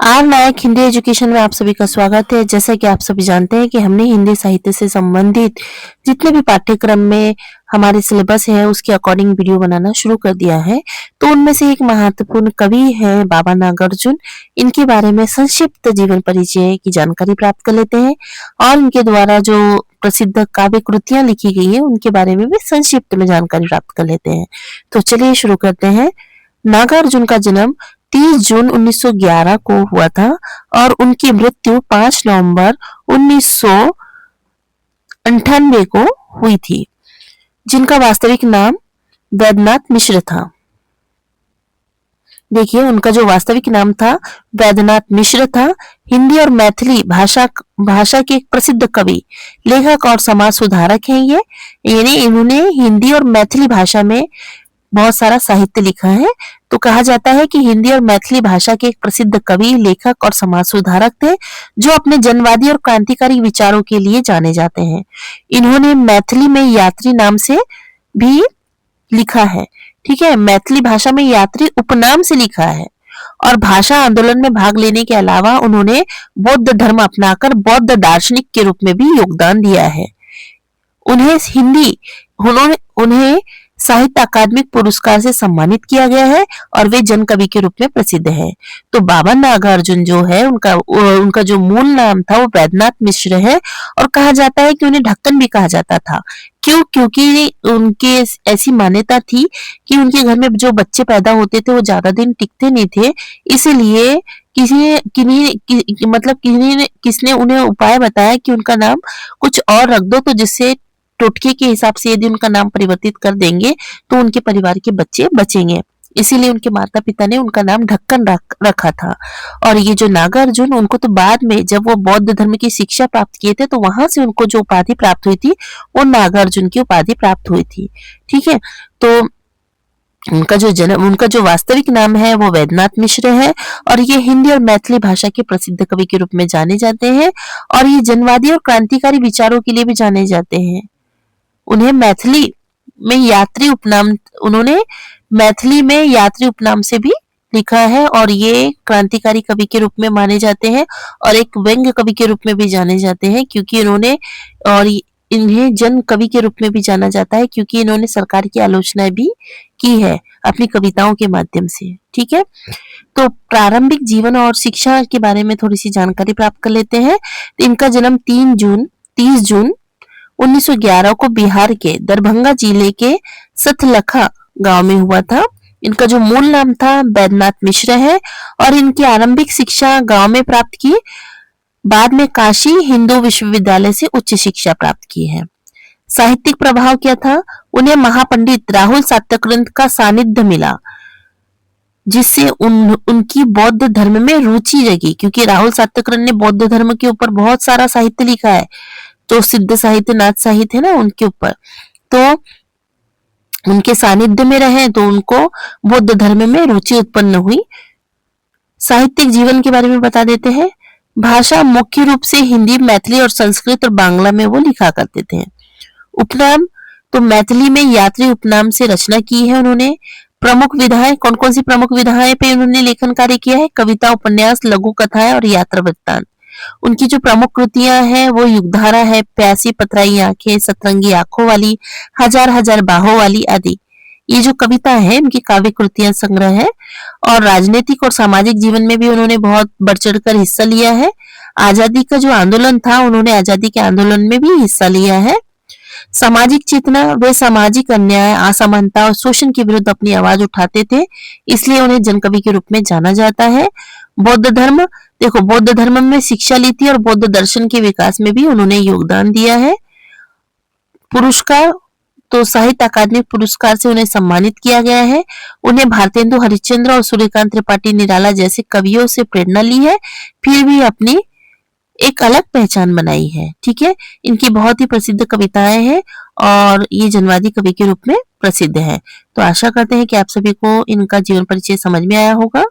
Are Nayak Hindi education में आप सभी का स्वागत है। जैसा कि आप सभी जानते हैं कि हमने हिंदी साहित्य से संबंधित जितने भी पाठ्यक्रम में हमारे सिलेबस है उसके अकॉर्डिंग वीडियो बनाना शुरू कर दिया है। तो उनमें से एक महत्वपूर्ण कवि है बाबा नागार्जुन। इनके बारे में संक्षिप्त जीवन परिचय की जानकारी प्राप्त कर लेते हैं और इनके द्वारा जो प्रसिद्ध काव्य कृतियां लिखी गई है उनके बारे में भी संक्षिप्त में जानकारी प्राप्त कर लेते हैं। तो चलिए शुरू करते हैं। नागार्जुन का जन्म 30 जून 1911 को हुआ था और उनकी मृत्यु 5 नवंबर 1998 को हुई थी, जिनका वास्तविक नाम वैद्यनाथ मिश्र था। देखिए, उनका जो वास्तविक नाम था वैद्यनाथ मिश्र था। हिंदी और मैथिली भाषा के एक प्रसिद्ध कवि, लेखक और समाज सुधारक हैं ये। यानी इन्होंने हिंदी और मैथिली भाषा में बहुत सारा साहित्य लिखा है। तो कहा जाता है कि हिंदी और मैथिली भाषा के एक प्रसिद्ध कवि, लेखक और समाज सुधारक थे, जो अपने जनवादी और क्रांतिकारी विचारों के लिए जाने जाते हैं। इन्होंने मैथिली में यात्री नाम से भी लिखा है। ठीक है, मैथिली भाषा में यात्री उपनाम से लिखा है। और भाषा आंदोलन में भाग लेने के अलावा उन्होंने बौद्ध धर्म अपनाकर बौद्ध दार्शनिक के रूप में भी योगदान दिया है। उन्हें साहित्य अकादमिक पुरस्कार से सम्मानित किया गया है और वे जन कवि के रूप में प्रसिद्ध है। तो बाबा नागार्जुन जो है उनका जो मूल नाम था वो वैद्यनाथ मिश्र है और कहा जाता है कि उन्हें ढक्कन भी कहा जाता था। क्यों? क्योंकि उनके ऐसी मान्यता थी कि उनके घर में जो बच्चे पैदा होते थे वो ज्यादा दिन टिकते नहीं थे, इसलिए किसने उन्हें उपाय बताया कि उनका नाम कुछ और रख दो, तो जिससे टोटके के हिसाब से यदि उनका नाम परिवर्तित कर देंगे तो उनके परिवार के बच्चे बचेंगे। इसीलिए उनके माता पिता ने उनका नाम ढक्कन रखा था। और ये जो नागार्जुन, उनको तो बाद में जब वो बौद्ध धर्म की शिक्षा प्राप्त किए थे तो वहां से उनको जो उपाधि प्राप्त हुई थी वो नागार्जुन की उपाधि प्राप्त हुई थी। ठीक है, तो उनका जो वास्तविक नाम है वो वैद्यनाथ मिश्र है और ये हिंदी और मैथिली भाषा के प्रसिद्ध कवि के रूप में जाने जाते हैं और ये जनवादी और क्रांतिकारी विचारों के लिए भी जाने जाते हैं। उन्होंने मैथिली में यात्री उपनाम से भी लिखा है और ये क्रांतिकारी कवि के रूप में माने जाते हैं और एक व्यंग्य कवि के रूप में भी जाने जाते हैं, क्योंकि इन्हें जन कवि के रूप में भी जाना जाता है क्योंकि इन्होंने सरकार की आलोचना भी की है अपनी कविताओं के माध्यम से। ठीक है, तो प्रारंभिक जीवन और शिक्षा के बारे में थोड़ी सी जानकारी प्राप्त कर लेते हैं। इनका जन्म 30 जून 1911 को बिहार के दरभंगा जिले के सतलखा गांव में हुआ था। इनका जो मूल नाम था वैद्यनाथ मिश्र है और इनकी आरंभिक शिक्षा गांव में प्राप्त की, बाद में काशी हिंदू विश्वविद्यालय से उच्च शिक्षा प्राप्त की है। साहित्यिक प्रभाव क्या था? उन्हें महापंडित राहुल सातकृत का सानिध्य मिला, जिससे उनकी बौद्ध धर्म में रुचि जगी, क्योंकि राहुल सातकृत ने बौद्ध धर्म के ऊपर बहुत सारा साहित्य लिखा है। तो सिद्ध साहित्य, नाथ साहित्य है ना, उनके ऊपर तो उनके सानिध्य में रहे तो उनको बौद्ध धर्म में रुचि उत्पन्न हुई। साहित्यिक जीवन के बारे में बता देते हैं। भाषा मुख्य रूप से हिंदी, मैथिली और संस्कृत और बांग्ला में वो लिखा करते थे। उपनाम, तो मैथिली में यात्री उपनाम से रचना की है उन्होंने। प्रमुख विधाएं, कौन कौन सी प्रमुख विधाएं पे उन्होंने लेखन कार्य किया है? कविता, उपन्यास, लघु कथाएं और यात्रा वृत्तांत। उनकी जो प्रमुख कृतियां हैं वो युगधारा है, प्यासी पथराई आंखें, सतरंगी आंखों वाली, हजार हजार बाहों वाली आदि। ये जो कविता है इनकी काव्य कृतियां संग्रह है। और राजनीतिक और सामाजिक जीवन में भी उन्होंने बहुत बढ़ चढ़कर हिस्सा लिया है। आजादी का जो आंदोलन था, उन्होंने आजादी के आंदोलन में भी हिस्सा लिया है। सामाजिक चेतना, वे सामाजिक अन्याय, असमानता और शोषण के विरुद्ध अपनी आवाज उठाते थे, इसलिए उन्हें जनकवि के रूप में जाना जाता है। बौद्ध धर्म, देखो बौद्ध धर्म में शिक्षा ली थी और बौद्ध दर्शन के विकास में भी उन्होंने योगदान दिया है। पुरस्कार, तो साहित्य अकादमी पुरस्कार से उन्हें सम्मानित किया गया है। उन्हें भारतेंदु हरिश्चंद्र और सूर्यकांत त्रिपाठी निराला जैसे कवियों से प्रेरणा ली है, फिर भी अपनी एक अलग पहचान बनाई है। ठीक है, इनकी बहुत ही प्रसिद्ध कविताएं हैं और ये जनवादी कवि के रूप में प्रसिद्ध है। तो आशा करते हैं कि आप सभी को इनका जीवन परिचय समझ में आया होगा।